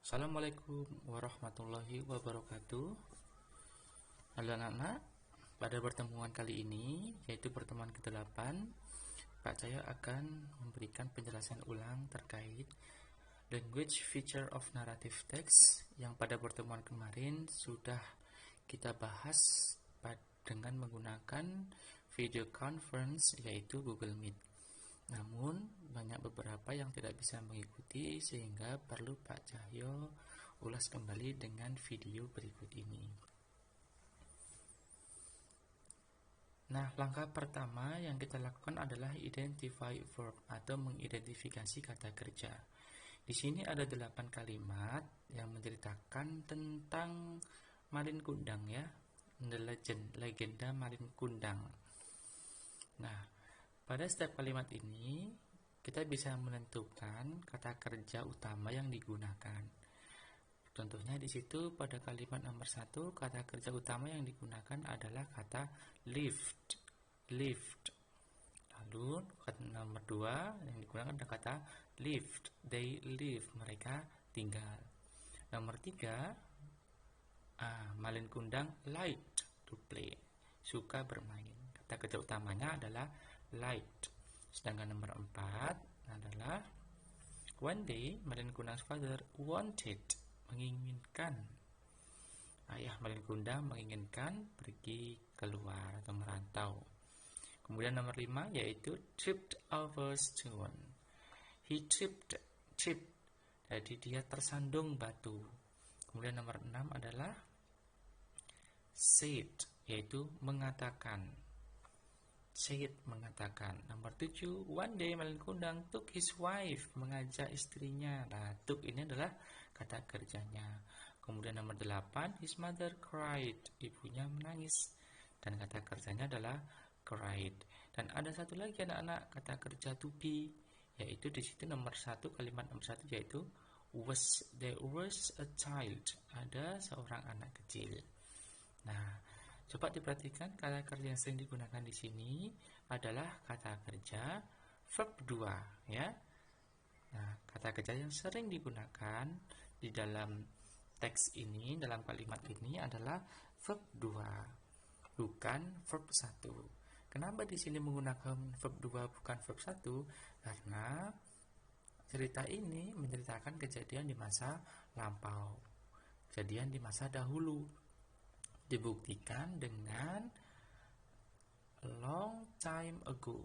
Assalamualaikum warahmatullahi wabarakatuh. Halo anak-anak, pada pertemuan kali ini, yaitu pertemuan ke-8, Pak Cahyo akan memberikan penjelasan ulang terkait language feature of narrative text yang pada pertemuan kemarin sudah kita bahas dengan menggunakan video conference, yaitu Google Meet. Namun banyak beberapa yang tidak bisa mengikuti sehingga perlu Pak Cahyo ulas kembali dengan video berikut ini. Nah, langkah pertama yang kita lakukan adalah identify verb atau mengidentifikasi kata kerja. Di sini ada 8 kalimat yang menceritakan tentang Malin Kundang ya, legenda Malin Kundang. Nah, pada setiap kalimat ini, kita bisa menentukan kata kerja utama yang digunakan. Contohnya di situ pada kalimat nomor 1, kata kerja utama yang digunakan adalah kata lift. Lalu kata nomor 2 yang digunakan adalah kata lived. They live, mereka tinggal. Nomor 3, Malin Kundang like to play, suka bermain. Kata kerja utamanya adalah light. Sedangkan nomor 4 adalah one day Malin Kundang's father wanted, menginginkan. Ayah Malin Kundang menginginkan pergi keluar atau merantau. Kemudian nomor 5 yaitu tripped over stone. He tripped, jadi dia tersandung batu. Kemudian nomor 6 adalah said, yaitu mengatakan. Said, mengatakan. Nomor 7, one day Malin Kundang took his wife, mengajak istrinya. Nah, took ini adalah kata kerjanya. Kemudian nomor 8, his mother cried, ibunya menangis. Dan kata kerjanya adalah cried. Dan ada satu lagi anak-anak, kata kerja to be, yaitu di situ nomor 1, kalimat nomor 1 yaitu was. There was a child, ada seorang anak kecil. Nah, coba diperhatikan kata kerja yang sering digunakan di sini adalah kata kerja verb 2 ya. Nah, kata kerja yang sering digunakan di dalam teks ini, dalam kalimat ini adalah verb 2, bukan verb 1. Kenapa di sini menggunakan verb 2 bukan verb 1? Karena cerita ini menceritakan kejadian di masa lampau, kejadian di masa dahulu. Dibuktikan dengan long time ago,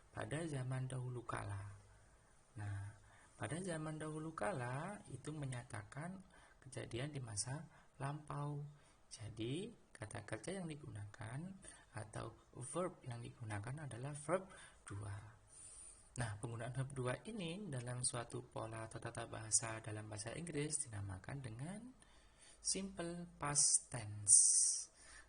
pada zaman dahulu kala. Nah, pada zaman dahulu kala itu menyatakan kejadian di masa lampau. Jadi, kata kerja yang digunakan atau verb yang digunakan adalah verb 2. Nah, penggunaan verb 2 ini dalam suatu pola atau tata bahasa dalam bahasa Inggris dinamakan dengan simple past tense.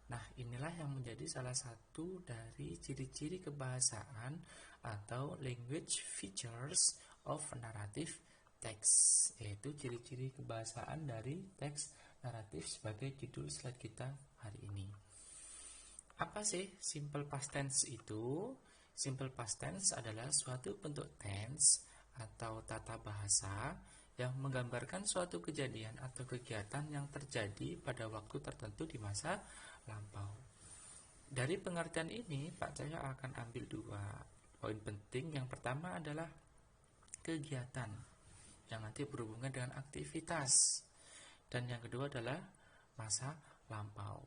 Nah, inilah yang menjadi salah satu dari ciri-ciri kebahasaan atau language features of narrative text, yaitu ciri-ciri kebahasaan dari teks naratif sebagai judul slide kita hari ini. Apa sih simple past tense itu? Simple past tense adalah suatu bentuk tense atau tata bahasa yang menggambarkan suatu kejadian atau kegiatan yang terjadi pada waktu tertentu di masa lampau. Dari pengertian ini, Pak Cahyo akan ambil 2 poin penting. Yang pertama adalah kegiatan yang nanti berhubungan dengan aktivitas, dan yang kedua adalah masa lampau.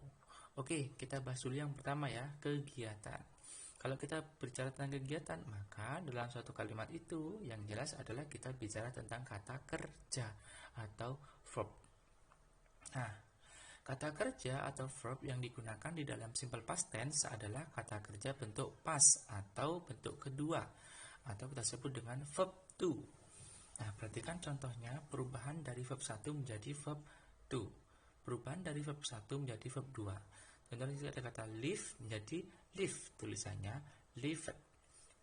Oke, kita bahas dulu yang pertama ya, kegiatan. Kalau kita bicara tentang kegiatan, maka dalam suatu kalimat itu yang jelas adalah kita bicara tentang kata kerja atau verb. Nah, kata kerja atau verb yang digunakan di dalam simple past tense adalah kata kerja bentuk past atau bentuk kedua, atau kita sebut dengan verb to. Nah, perhatikan contohnya perubahan dari verb 1 menjadi verb to. Perubahan dari verb 1 menjadi verb 2. Contohnya ada kata live menjadi live, tulisannya lived.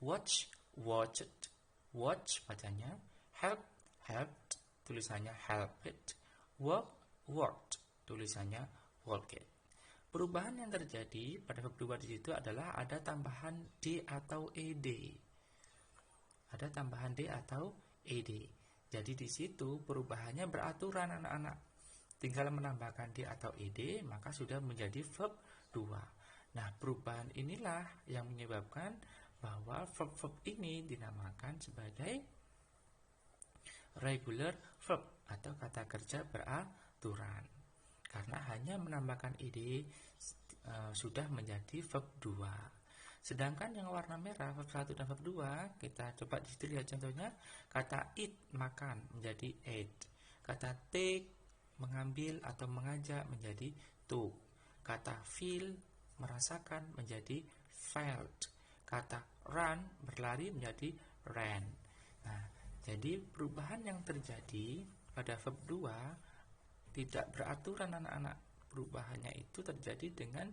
Watch, watched, watch bacanya. Help, helped, tulisannya helped. Work, worked, tulisannya worked. Perubahan yang terjadi pada verb 2 di situ adalah ada tambahan d atau ed. Ada tambahan d atau ed. Jadi di situ perubahannya beraturan anak-anak. Tinggal menambahkan D atau ED, maka sudah menjadi verb 2. Nah, perubahan inilah yang menyebabkan bahwa verb-verb ini dinamakan sebagai regular verb atau kata kerja beraturan. Karena hanya menambahkan ed sudah menjadi verb 2. Sedangkan yang warna merah verb 1 dan verb 2, kita coba di situ lihat contohnya. Kata eat makan menjadi ate. Kata take mengambil atau mengajak menjadi took. Kata feel merasakan menjadi felt. Kata run berlari menjadi ran. Nah, jadi perubahan yang terjadi pada verb 2 tidak beraturan anak-anak. Perubahannya itu terjadi dengan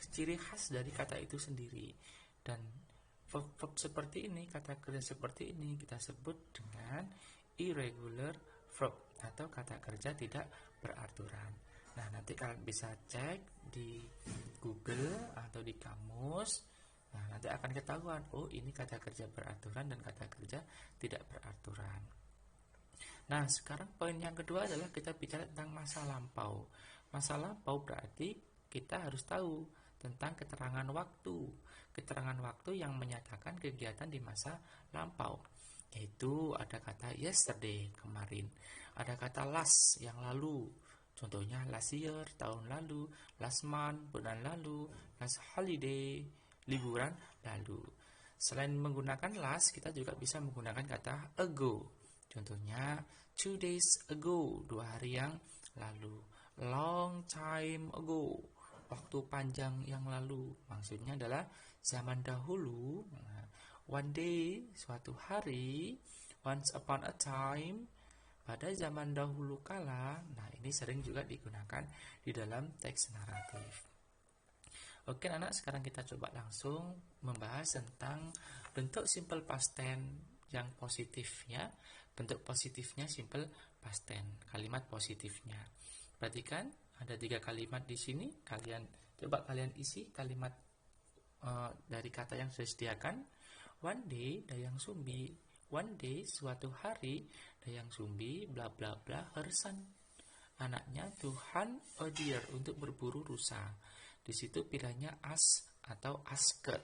ciri khas dari kata itu sendiri. Dan verb seperti ini, kata kerja seperti ini kita sebut dengan irregular verb atau kata kerja tidak beraturan. Nah, nanti kalian bisa cek di Google atau di kamus. Nah, nanti akan ketahuan, oh ini kata kerja beraturan dan kata kerja tidak beraturan. Nah, sekarang poin yang kedua adalah kita bicara tentang masa lampau. Masa lampau berarti kita harus tahu tentang keterangan waktu. Keterangan waktu yang menyatakan kegiatan di masa lampau. Yaitu ada kata yesterday, kemarin. Ada kata last, yang lalu. Contohnya last year, tahun lalu. Last month, bulan lalu. Last holiday, liburan lalu. Selain menggunakan last, kita juga bisa menggunakan kata ago. Contohnya 2 days ago, 2 hari yang lalu. Long time ago, waktu panjang yang lalu. Maksudnya adalah zaman dahulu. One day, suatu hari. Once upon a time, pada zaman dahulu kala. Nah, ini sering juga digunakan di dalam teks naratif. Oke anak, sekarang kita coba langsung membahas tentang bentuk simple past tense yang positif ya. Bentuk positifnya simple past tense, kalimat positifnya. Perhatikan ada 3 kalimat di sini. Coba kalian isi kalimat dari kata yang sudah disediakan. One day, Dayang Sumbi. One day, suatu hari, Dayang Sumbi bla bla bla her son. Anaknya to hunt a deer, untuk berburu rusa. Di situ pilihannya ask atau asked,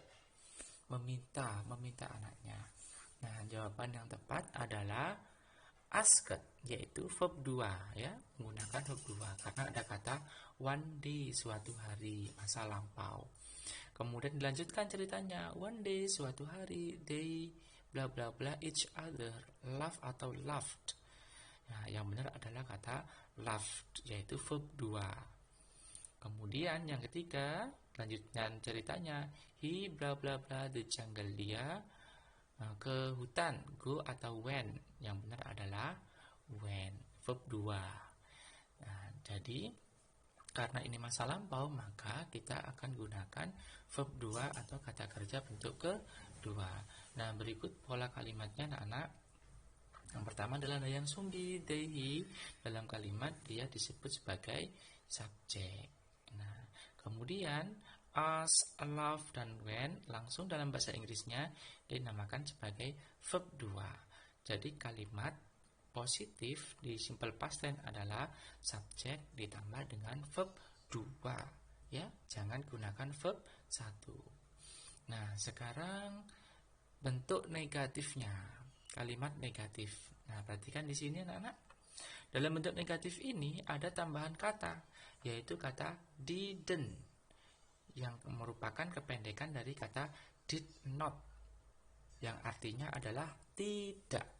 meminta anaknya. Nah, jawaban yang tepat adalah asked, yaitu verb 2 ya, menggunakan verb 2 karena ada kata one day, suatu hari, masa lampau. Kemudian dilanjutkan ceritanya. One day, suatu hari, they bla bla bla each other, laugh atau laughed. Nah, yang benar adalah kata laughed, yaitu verb 2. Kemudian yang ketiga, lanjutkan ceritanya. He bla bla bla the jungle, dia ke hutan, go atau went. Yang benar adalah went, verb 2. Nah, jadi karena ini masa lampau, maka kita akan gunakan verb 2 atau kata kerja bentuk kedua. Nah, berikut pola kalimatnya anak-anak. Yang pertama adalah Dayang Sumbi, they, he. Dalam kalimat dia disebut sebagai subjek. Nah, kemudian as, love, dan when langsung dalam bahasa Inggrisnya dinamakan sebagai verb 2. Jadi kalimat positif di simple past tense adalah subjek ditambah dengan verb 2 ya, jangan gunakan verb 1. Nah, sekarang bentuk negatifnya, kalimat negatif. Nah, perhatikan di sini anak-anak. Dalam bentuk negatif ini ada tambahan kata, yaitu kata didn't, yang merupakan kependekan dari kata did not, yang artinya adalah tidak.